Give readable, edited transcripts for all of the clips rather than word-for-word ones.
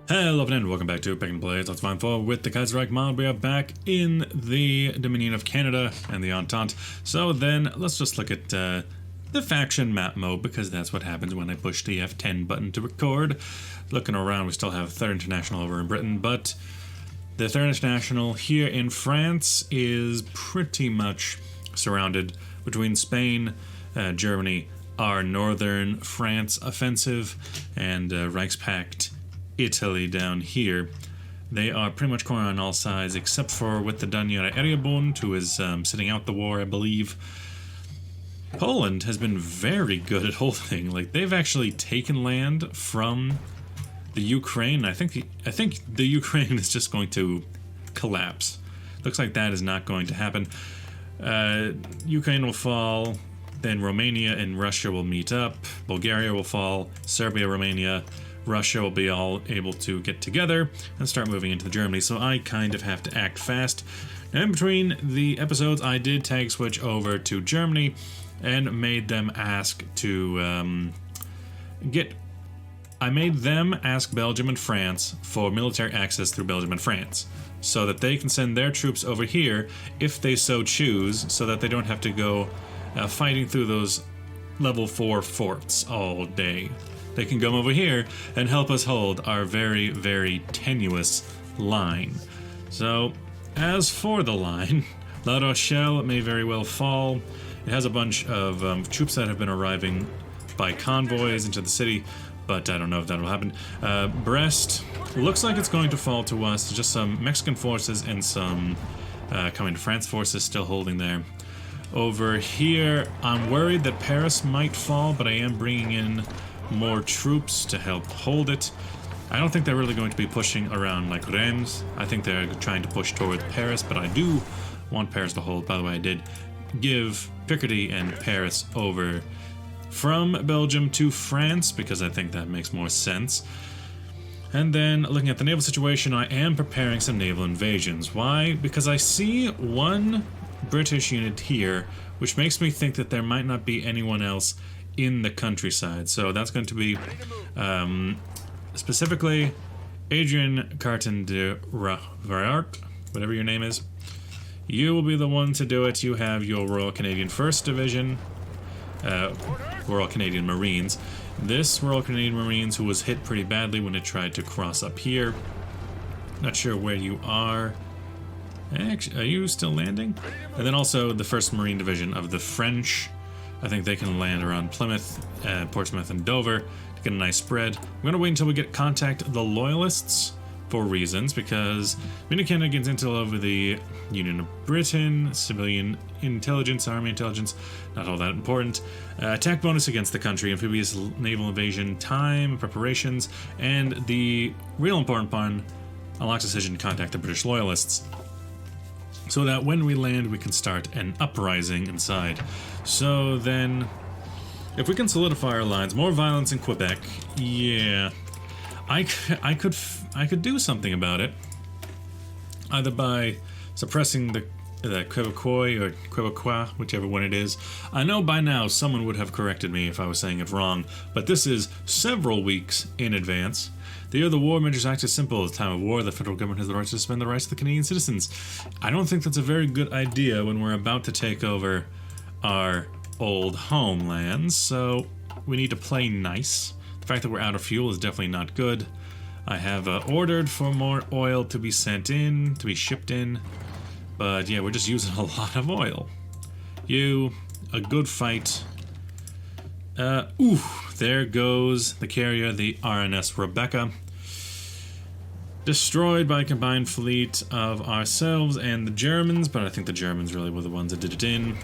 Hello and welcome back to Pick and Play. Let's find for with the Kaiserreich mod. We are back in the Dominion of Canada and the Entente. So then let's just look at the faction map mode, because that's what happens when I push the F10 button to record. Looking around, we still have Third International over in Britain, but the Third International here in France is pretty much surrounded between Spain, Germany, our northern France offensive, and Pact. Italy down here. They are pretty much cornered on all sides, except for with the Daniela Eriabund, who is sitting out the war, I believe. Poland has been very good at holding. Like, they've actually taken land from the Ukraine. I think the Ukraine is just going to collapse. Looks like that is not going to happen. Ukraine will fall, then Romania and Russia will meet up. Bulgaria will fall, Serbia, Romania, Russia will be all able to get together and start moving into Germany, so I kind of have to act fast. And in between the episodes, I did tag switch over to Germany and made them ask to I made them ask Belgium and France for military access through Belgium and France, so that they can send their troops over here if they so choose, so that they don't have to go fighting through those level 4 forts all day. They can come over here and help us hold our very, very tenuous line. So, as for the line, La Rochelle may very well fall. It has a bunch of troops that have been arriving by convoys into the city, but I don't know if that will happen. Brest looks like it's going to fall to us. Just some Mexican forces and some coming to France forces still holding there. Over here, I'm worried that Paris might fall, but I am bringing in more troops to help hold it. I don't think they're really going to be pushing around like Reims. I think they're trying to push toward Paris, but I do want Paris to hold. By the way, I did give Picardy and Paris over from Belgium to France, because I think that makes more sense. And then, looking at the naval situation, I am preparing some naval invasions. Why? Because I see one British unit here, which makes me think that there might not be anyone else in the countryside. So that's going to be specifically Adrian Carton de Varart, whatever your name is. You will be the one to do it. You have your Royal Canadian 1st Division, Royal Canadian Marines. This Royal Canadian Marines, who was hit pretty badly when it tried to cross up here. Not sure where you are. Actually, are you still landing? And then also the 1st Marine Division of the French. I think they can land around Plymouth, Portsmouth, and Dover to get a nice spread. I'm going to wait until we get contact the Loyalists for reasons, because Canada gets intel over the Union of Britain, civilian intelligence, army intelligence, not all that important. Attack bonus against the country, amphibious naval invasion, time, preparations, and the real important part, unlocks decision to contact the British Loyalists, so that when we land, we can start an uprising inside. So then, if we can solidify our lines, more violence in Quebec, yeah, I could do something about it, either by suppressing the Quebecois or Quebecois, whichever one it is. I know by now someone would have corrected me if I was saying it wrong, but this is several weeks in advance. The year of the war measures act as simple. At the time of war, the federal government has the right to suspend the rights of the Canadian citizens. I don't think that's a very good idea when we're about to take over our old homelands, so we need to play nice. The fact that we're out of fuel is definitely not good. I have ordered for more oil to be sent in, to be shipped in, but yeah, we're just using a lot of oil. A good fight. There goes the carrier, the RNS Rebecca. Destroyed by a combined fleet of ourselves and the Germans, but I think the Germans really were the ones that did it in.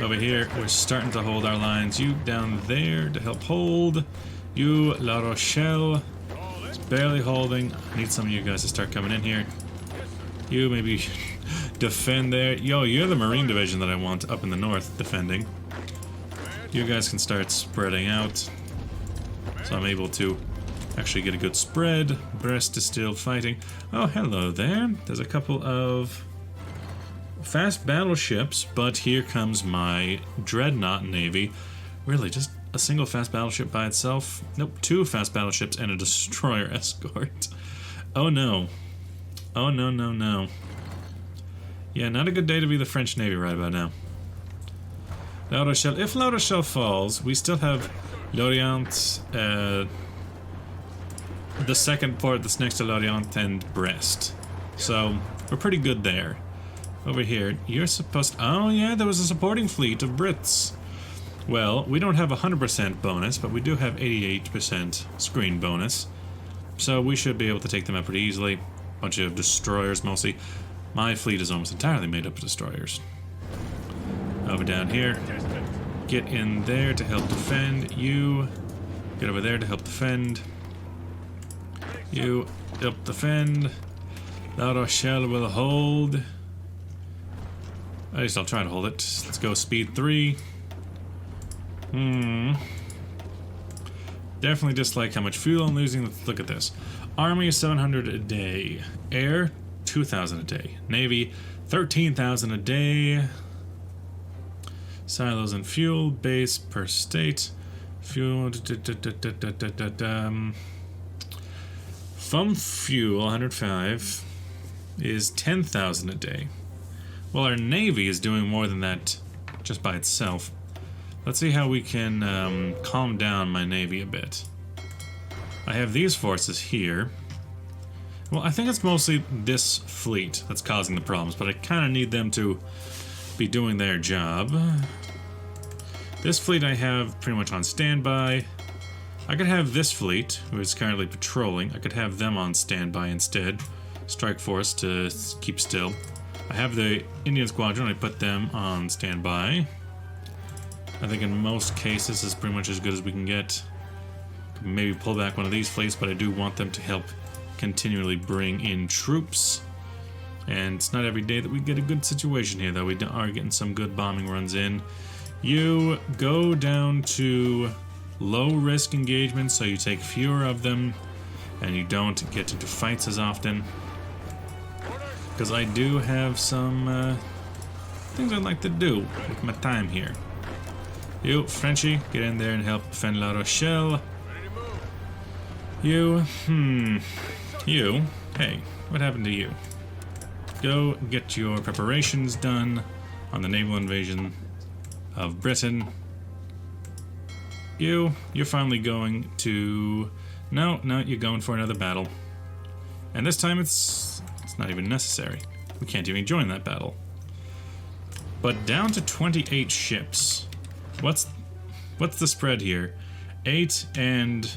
Over here, we're starting to hold our lines. You down there to help hold. You, La Rochelle, is barely holding. I need some of you guys to start coming in here. You maybe defend there. Yo, you're the Marine Division that I want up in the north defending. You guys can start spreading out, so I'm able to actually get a good spread. Brest is still fighting. Oh, hello there. There's a couple of fast battleships, but here comes my Dreadnought Navy. Really, just a single fast battleship by itself? Nope, 2 fast battleships and a destroyer escort. Oh no. Oh no, no, no. Yeah, not a good day to be the French Navy right about now. La Rochelle. If La Rochelle falls, we still have Lorient, the second port that's next to Lorient, and Brest. So, we're pretty good there. Over here, you're supposed... Oh yeah, there was a supporting fleet of Brits. Well, we don't have 100% bonus, but we do have 88% screen bonus. So we should be able to take them out pretty easily. Bunch of destroyers mostly. My fleet is almost entirely made up of destroyers. Over down here. Get in there to help defend. You get over there to help defend. You help defend. La Rochelle will hold. At least I'll try to hold it. Let's go speed 3. Definitely dislike how much fuel I'm losing. Let's look at this. Army 700 a day. Air 2,000 a day. Navy 13,000 a day. Silos and fuel base per state. Fuel. From fuel 105 is 10,000 a day. Well, our Navy is doing more than that just by itself. Let's see how we can calm down my Navy a bit. I have these forces here. Well, I think it's mostly this fleet that's causing the problems, but I kind of need them to be doing their job. This fleet I have pretty much on standby. I could have this fleet, who is currently patrolling, I could have them on standby instead. Strike force to keep still. I have the Indian Squadron, I put them on standby. I think in most cases it's pretty much as good as we can get. Maybe pull back one of these fleets, but I do want them to help continually bring in troops. And it's not every day that we get a good situation here, though. We are getting some good bombing runs in. You go down to low-risk engagements, so you take fewer of them, and you don't get into fights as often. Because I do have some things I'd like to do with my time here. You, Frenchie, get in there and help defend La Rochelle. You, you, hey, what happened to you? Go get your preparations done on the naval invasion of Britain. You're finally going to... No, you're going for another battle. And this time it's not even necessary. We can't even join that battle. But down to 28 ships. What's the spread here? 8 and...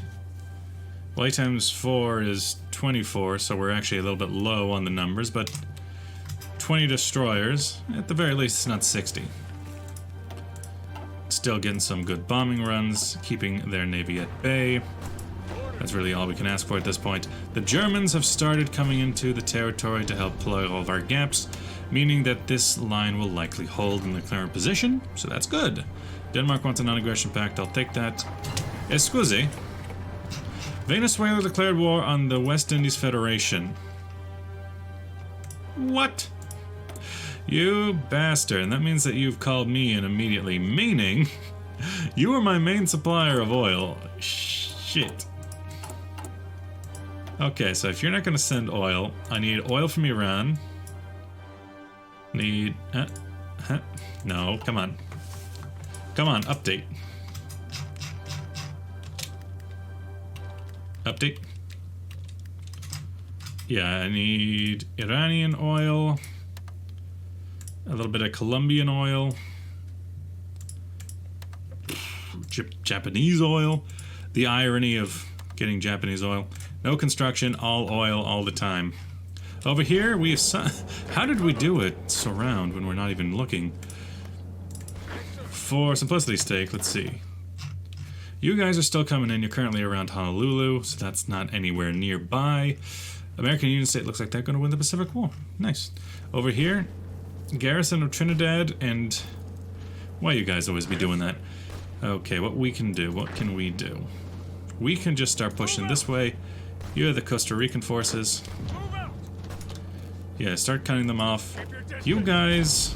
Well, 8 times 4 is 24, so we're actually a little bit low on the numbers, but 20 destroyers, at the very least it's not 60. Still getting some good bombing runs, keeping their navy at bay. That's really all we can ask for at this point. The Germans have started coming into the territory to help plug all of our gaps, meaning that this line will likely hold in the current position, so that's good. Denmark wants a non-aggression pact, I'll take that. Excuse. Venezuela declared war on the West Indies Federation. What? You bastard, and that means that you've called me in immediately, meaning you are my main supplier of oil. Shit. Okay, so if you're not going to send oil, I need oil from Iran. Need... No, come on. Come on, update. Update. Yeah, I need Iranian oil. A little bit of Colombian oil. Japanese oil. The irony of getting Japanese oil. No construction, all oil, all the time. Over here, we have... How did we do it surround when we're not even looking? For simplicity's sake, let's see. You guys are still coming in. You're currently around Honolulu, so that's not anywhere nearby. American Union State looks like they're going to win the Pacific War. Nice. Over here, garrison of Trinidad, and... Why you guys always be doing that? Okay, what we can do, what can we do? We can just start pushing this way. You have the Costa Rican forces. Yeah, start cutting them off. You guys,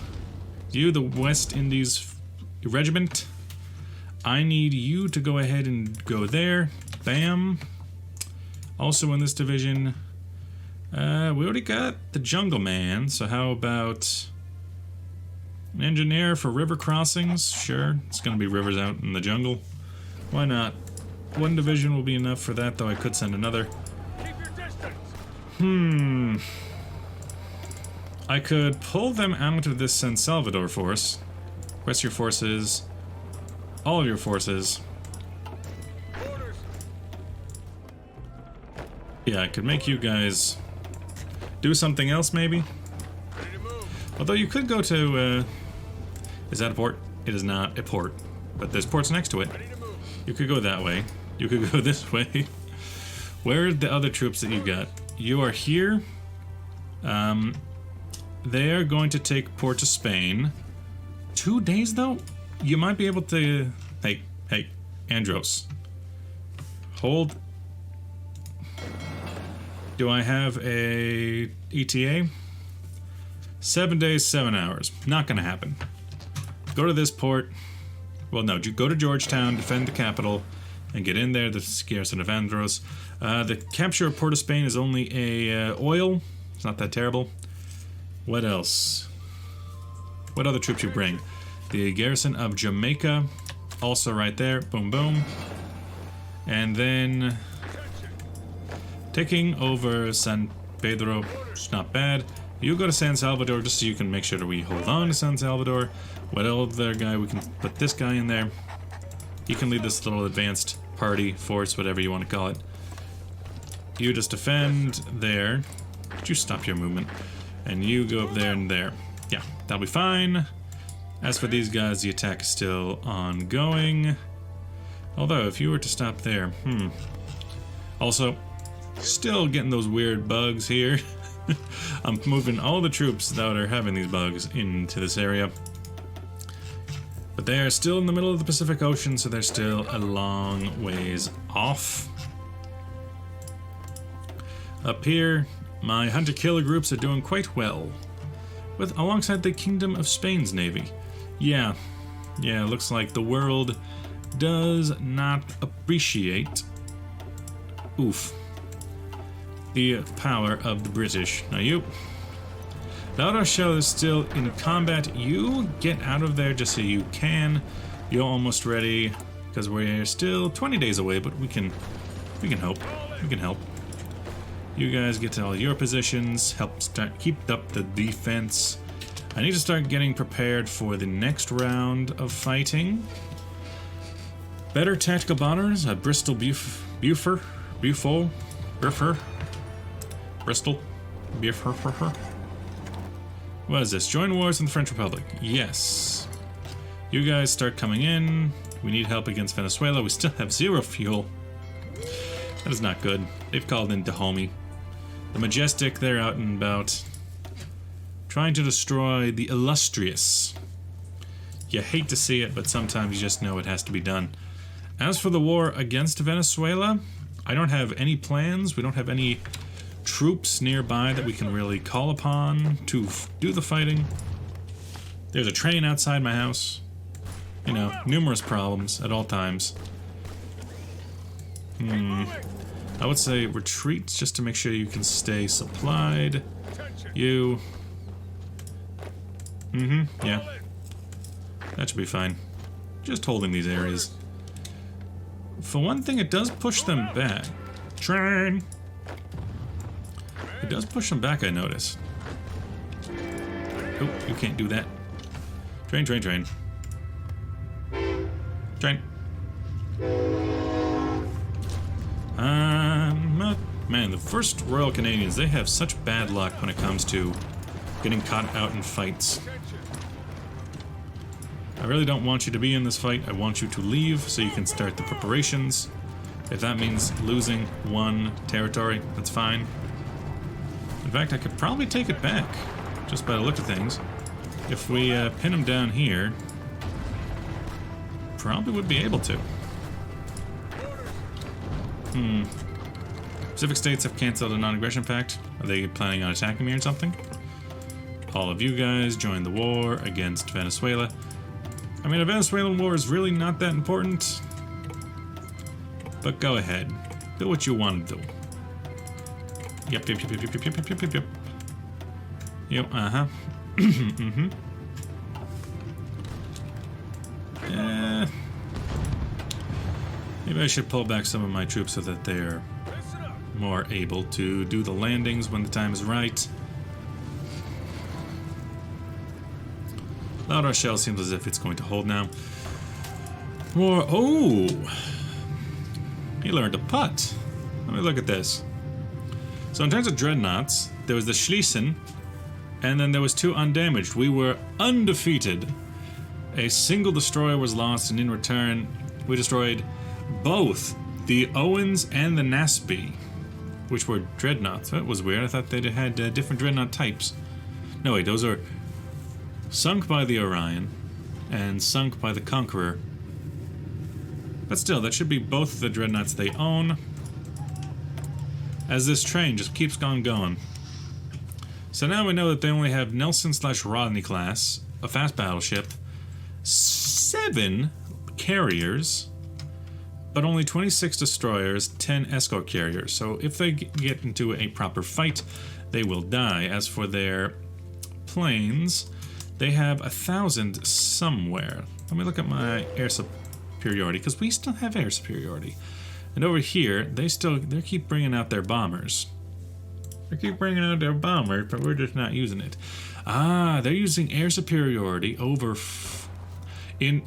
you the West Indies Regiment, I need you to go ahead and go there. Bam. Also in this division, We already got the jungle man, so how about an engineer for river crossings? Sure, it's gonna be rivers out in the jungle. Why not? One division will be enough for that, though I could send another. I could pull them out of this San Salvador force. Request your forces. All of your forces. Yeah, I could make you guys do something else, maybe? Although you could go to, is that a port? It is not a port, but there's ports next to it. You could go that way. You could go this way. Where are the other troops that you got? You are here. They are going to take Port of Spain. 2 days, though? You might be able to... Hey, Andros. Hold. Do I have a ETA? 7 days, 7 hours. Not gonna happen. Go to this port. Well, no, go to Georgetown, defend the capital, and get in there, the garrison of Andros. The capture of Port of Spain is only a oil. It's not that terrible. What else? What other troops you bring? The garrison of Jamaica, also right there. Boom, boom. And then taking over San Pedro, it's not bad. You go to San Salvador just so you can make sure that we hold on to San Salvador. What other guy? We can put this guy in there. He can lead this little advanced party, force, whatever you want to call it. You just defend there. Could you stop your movement? And you go up there and there. Yeah, that'll be fine. As for these guys, the attack is still ongoing. Although, if you were to stop there, Also, still getting those weird bugs here. I'm moving all the troops that are having these bugs into this area. But they are still in the middle of the Pacific Ocean, so they're still a long ways off. Up here, my hunter-killer groups are doing quite well, alongside the Kingdom of Spain's navy. Yeah, looks like the world does not appreciate, the power of the British. Now you, La Rochelle is still in combat. You get out of there just so you can. You're almost ready, because we're still 20 days away, but we can help. We can help. You guys get to all your positions, keep up the defense. I need to start getting prepared for the next round of fighting. Better tactical bombers at Bristol, Bristol, What is this? Join wars in the French Republic. Yes. You guys start coming in. We need help against Venezuela. We still have 0 fuel. That is not good. They've called in Dahomey. The Majestic, they're out and about, trying to destroy the illustrious. You hate to see it, but sometimes you just know it has to be done. As for the war against Venezuela, I don't have any plans. We don't have any troops nearby that we can really call upon to do the fighting. There's a train outside my house. You know, numerous problems at all times. I would say retreat just to make sure you can stay supplied. You. Yeah. That should be fine. Just holding these areas. For one thing, it does push them back. Train! It does push them back, I notice. Oh, you can't do that. Train. Train. Man, the 1st Royal Canadians, they have such bad luck when it comes to getting caught out in fights. I really don't want you to be in this fight. I want you to leave so you can start the preparations. If that means losing 1 territory, that's fine. In fact, I could probably take it back, just by the look of things. If we pin them down here, probably would be able to. Pacific states have canceled a non-aggression pact. Are they planning on attacking me or something? All of you guys joined the war against Venezuela. I mean, a Venezuelan war is really not that important. But go ahead. Do what you want to do. Yep. Yep, uh-huh. Mm-hmm. Maybe I should pull back some of my troops so that they're more able to do the landings when the time is right. La Rochelle seems as if it's going to hold now. More. Oh! He learned to putt. Let me look at this. So in terms of dreadnoughts, there was the Schließen, and then there was 2 undamaged. We were undefeated. A single destroyer was lost, and in return, we destroyed both the Owens and the Nasby, which were dreadnoughts. That was weird. I thought they had different dreadnought types. No, wait, those are sunk by the Orion and sunk by the Conqueror. But still, that should be both the dreadnoughts they own, as this train just keeps on going. So now we know that they only have Nelson/Rodney class, a fast battleship, 7 carriers, but only 26 destroyers, 10 escort carriers. So if they get into a proper fight, they will die. As for their planes, they have 1,000 somewhere. Let me look at my air superiority, because we still have air superiority. And over here, they keep bringing out their bombers. They keep bringing out their bombers, but we're just not using it. Ah, they're using air superiority over in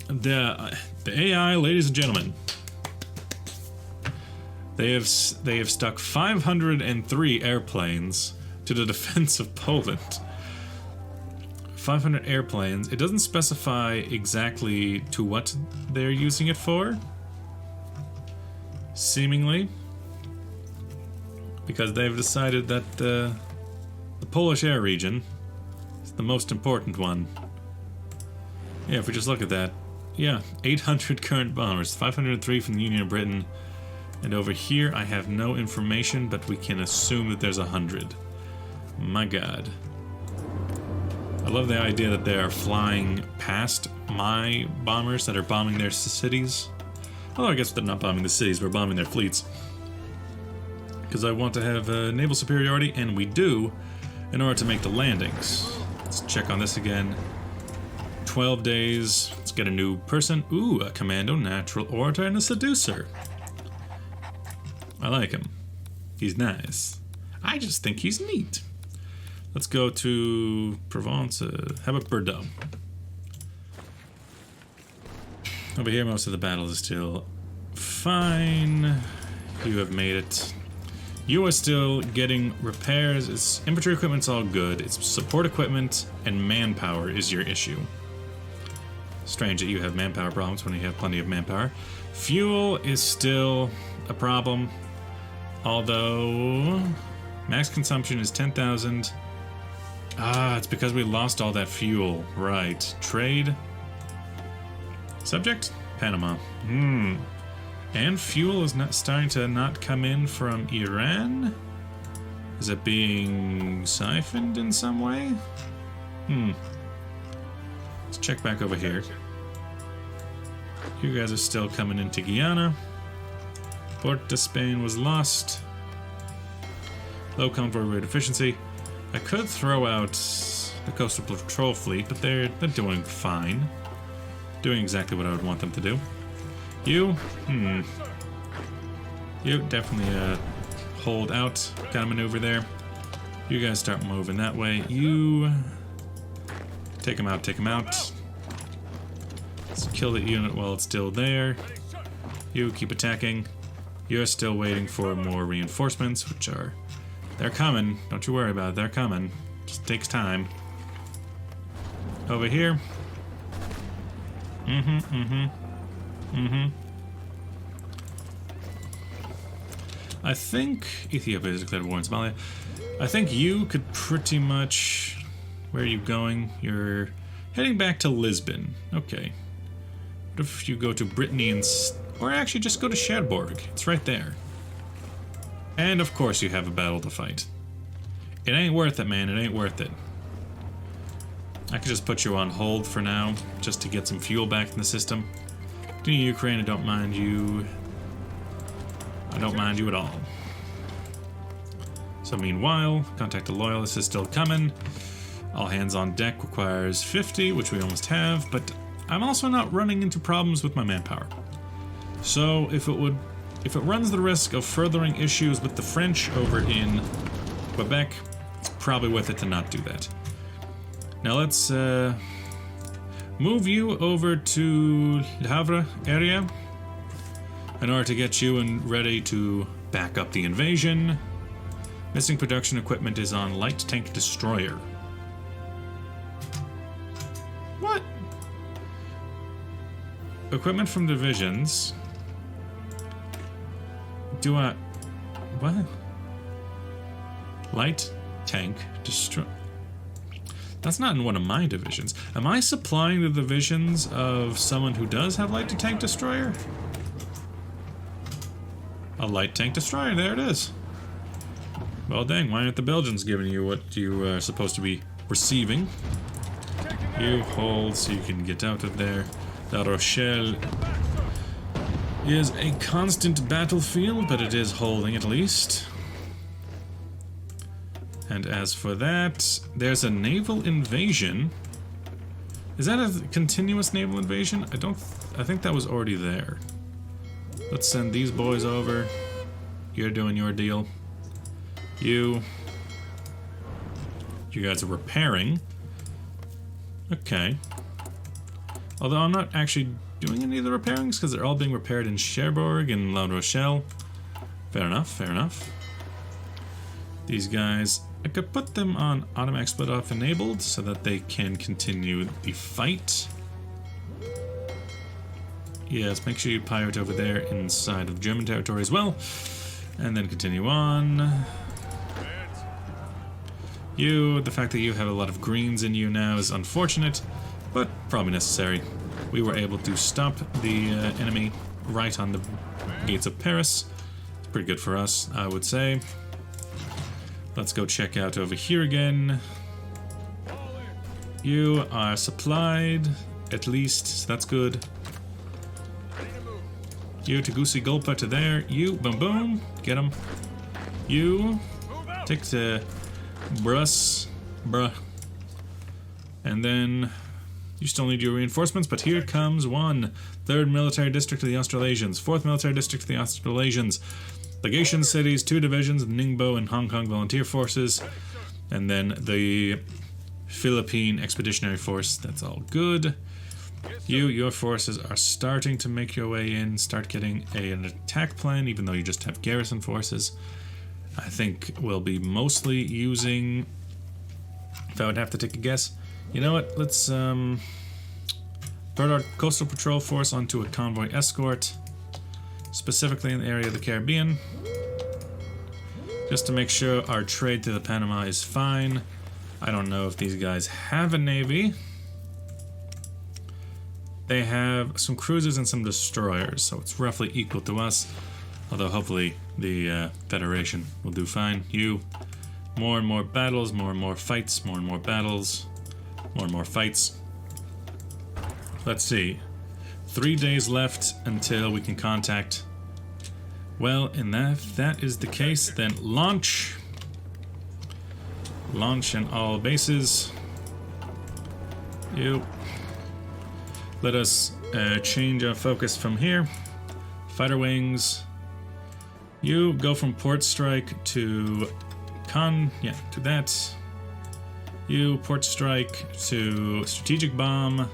the AI, ladies and gentlemen. They have stuck 503 airplanes to the defense of Poland. 500 airplanes. It doesn't specify exactly to what they're using it for. Seemingly, because they've decided that the Polish air region is the most important one. Yeah, if we just look at that, yeah, 800 current bombers, 503 from the Union of Britain, and over here I have no information, but we can assume that there's 100. My God. I love the idea that they are flying past my bombers that are bombing their cities. Although I guess they're not bombing the cities, we're bombing their fleets. Because I want to have naval superiority, and we do, in order to make the landings. Let's check on this again. 12 days. Let's get a new person. Ooh, a commando, natural orator, and a seducer. I like him. He's nice. I just think he's neat. Let's go to Provence. How about Bordeaux? Over here, most of the battle is still fine. You have made it. You are still getting repairs. It's infantry equipment's all good. It's support equipment and manpower is your issue. Strange that you have manpower problems when you have plenty of manpower. Fuel is still a problem. Although max consumption is 10,000. Ah, it's because we lost all that fuel. Right. Trade. Subject? Panama. And fuel is not starting to not come in from Iran? Is it being siphoned in some way? Let's check back over here. You guys are still coming into Guyana. Port de Spain was lost. Low convoy rate efficiency. I could throw out the coastal patrol fleet, but they're doing fine. Doing exactly what I would want them to do. You? You definitely hold out. Gotta maneuver there. You guys start moving that way. You take them out, take them out. Let's kill the unit while it's still there. You keep attacking. You're still waiting for more reinforcements, which are... They're coming. Don't you worry about it. They're coming. Just takes time. Over here. I think Ethiopia has declared war on Somalia. I think you could pretty much... Where are you going? You're heading back to Lisbon. Okay. What if you go to Brittany and... Or actually just go to Cherbourg. It's right there. And of course you have a battle to fight. It ain't worth it, man. It ain't worth it. I could just put you on hold for now, just to get some fuel back in the system. Continue Ukraine, I don't mind you. I don't mind you at all. So meanwhile, contact the Loyalists is still coming. All hands on deck requires 50, which we almost have, but I'm also not running into problems with my manpower. So if it runs the risk of furthering issues with the French over in Quebec, it's probably worth it to not do that. Now let's move you over to Le Havre area in order to get you ready to back up the invasion. Missing production equipment is on light tank destroyer. What? Equipment from divisions. What? Light tank destroy. That's not in one of my divisions. Am I supplying the divisions of someone who does have light tank destroyer? A light tank destroyer, there it is. Well dang, why aren't the Belgians giving you what you are supposed to be receiving? You hold so you can get out of there. La Rochelle is a constant battlefield, but it is holding at least. And as for that, there's a naval invasion. Is that a continuous naval invasion? I think that was already there. Let's send these boys over. You're doing your deal. You guys are repairing. Okay. Although I'm not actually doing any of the repairings because they're all being repaired in Cherbourg and La Rochelle. Fair enough, fair enough. These guys, I could put them on automatic split off enabled so that they can continue the fight. Yes, make sure you pirate over there inside of German territory as well. And then continue on. The fact that you have a lot of greens in you now is unfortunate, but probably necessary. We were able to stop the enemy right on the gates of Paris. It's pretty good for us, I would say. Let's go check out over here again. You are supplied, at least, so that's good. You to Goosey Gulpa to there. You, boom boom, get him. You, take the bruh. And then you still need your reinforcements, but here comes one. 3rd Military District of the Australasians, 4th Military District of the Australasians, Legation Cities, 2 divisions, Ningbo and Hong Kong Volunteer Forces, and then the Philippine Expeditionary Force. That's all good. Your forces are starting to make your way in, start getting an attack plan, even though you just have garrison forces. I think we'll be mostly using, if I would have to take a guess, you know what, let's put our coastal patrol force onto a convoy escort, specifically in the area of the Caribbean, just to make sure our trade to the Panama is fine. I don't know if these guys have a navy. They have some cruisers and some destroyers, so it's roughly equal to us. Although hopefully the Federation will do fine. More and more battles, more and more fights, more and more battles, more and more fights. Let's see. 3 days left until we can contact. Well, if that is the case, then launch. Launch in all bases. Let us change our focus from here. Fighter wings. You go from port strike to to that. You port strike to strategic bomb.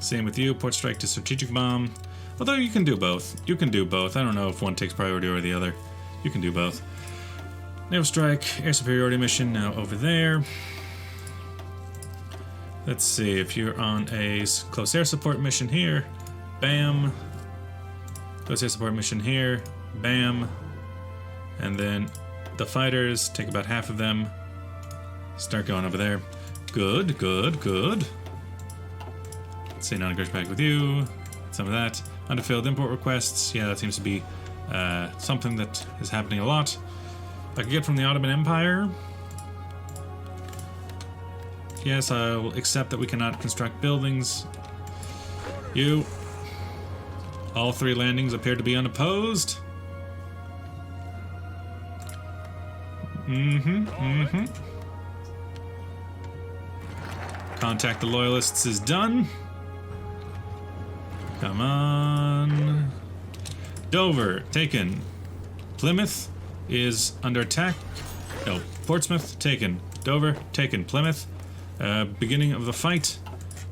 Same with you, port strike to strategic bomb. Although you can do both. You can do both. I don't know if one takes priority or the other. You can do both. Naval strike, air superiority mission now over there. Let's see, if you're on a close air support mission here, bam. Close air support mission here, bam. And then the fighters, take about half of them. Start going over there. Good, good, good. Let's see, non-aggression pact with you. Some of that. Unfulfilled import requests. Yeah, that seems to be something that is happening a lot. I could get from the Ottoman Empire. Yes, I'll accept that we cannot construct buildings. All 3 landings appear to be unopposed. Contact the Loyalists is done. Come on. Dover, taken. Plymouth is under attack. No, Portsmouth, taken. Dover, taken. Plymouth, beginning of the fight.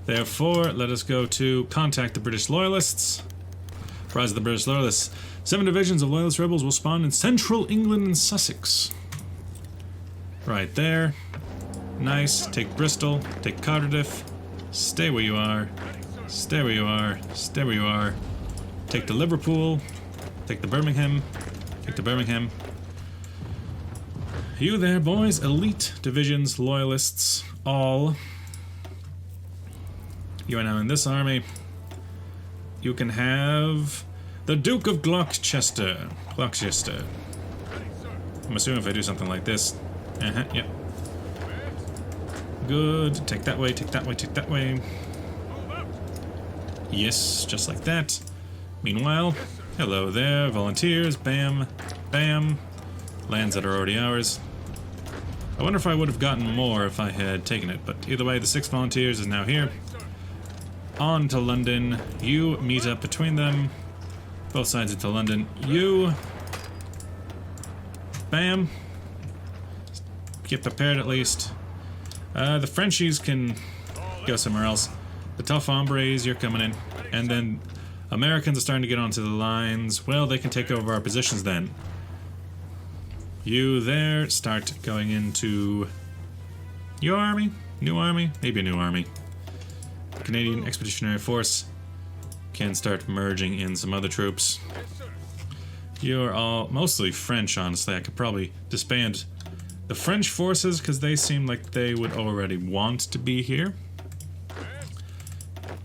Therefore, let us go to contact the British Loyalists. Rise of the British Loyalists. 7 divisions of Loyalist rebels will spawn in central England and Sussex. Right there. Nice. Take Bristol. Take Cardiff. Stay where you are. Stay where you are. Stay where you are. Take the Liverpool. Take the Birmingham. Take the Birmingham. You there, boys. Elite divisions, Loyalists, all. You are now in this army. You can have the Duke of Gloucester. Gloucester. I'm assuming if I do something like this. Yep. Good. Take that way, take that way, take that way. Yes, just like that. Meanwhile, hello there, volunteers. Bam, bam. Lands that are already ours. I wonder if I would have gotten more if I had taken it, but either way, the 6 volunteers is now here. On to London. You meet up between them. Both sides into London. You. Bam. Get prepared at least. The Frenchies can go somewhere else. The tough hombres, you're coming in. And then Americans are starting to get onto the lines. Well, they can take over our positions then. You there, start going into your army? New army? Maybe a new army. Canadian Expeditionary Force can start merging in some other troops. You're all mostly French, honestly. I could probably disband the French forces because they seem like they would already want to be here.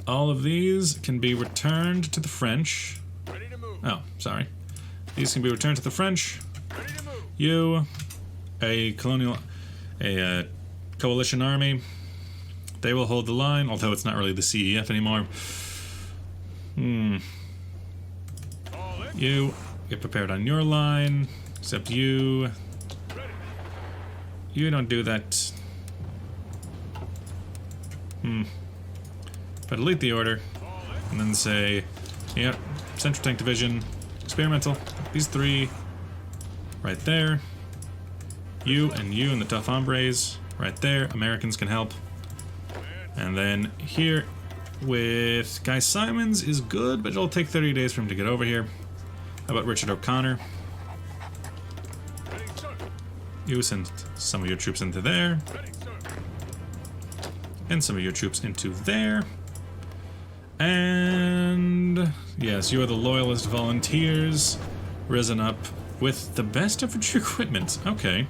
All of these can be returned to the French. Oh, sorry. These can be returned to the French. You, a coalition army. They will hold the line, although it's not really the CEF anymore. You get prepared on your line, except you. You don't do that. But delete the order, and then say, yeah, Central Tank Division, experimental. These 3, right there. You and the tough hombres, right there. Americans can help. And then here with Guy Simons is good, but it'll take 30 days for him to get over here. How about Richard O'Connor? You send some of your troops into there. And some of your troops into there. And yes, you are the Loyalist volunteers, risen up with the best of your equipment. Okay.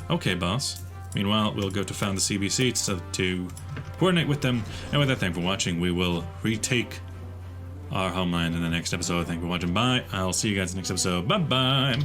Okay, boss. Meanwhile, we'll go to found the CBC to coordinate with them. And with that, thank you for watching. We will retake our homeland in the next episode. Thank you for watching. Bye. I'll see you guys in the next episode. Bye-bye.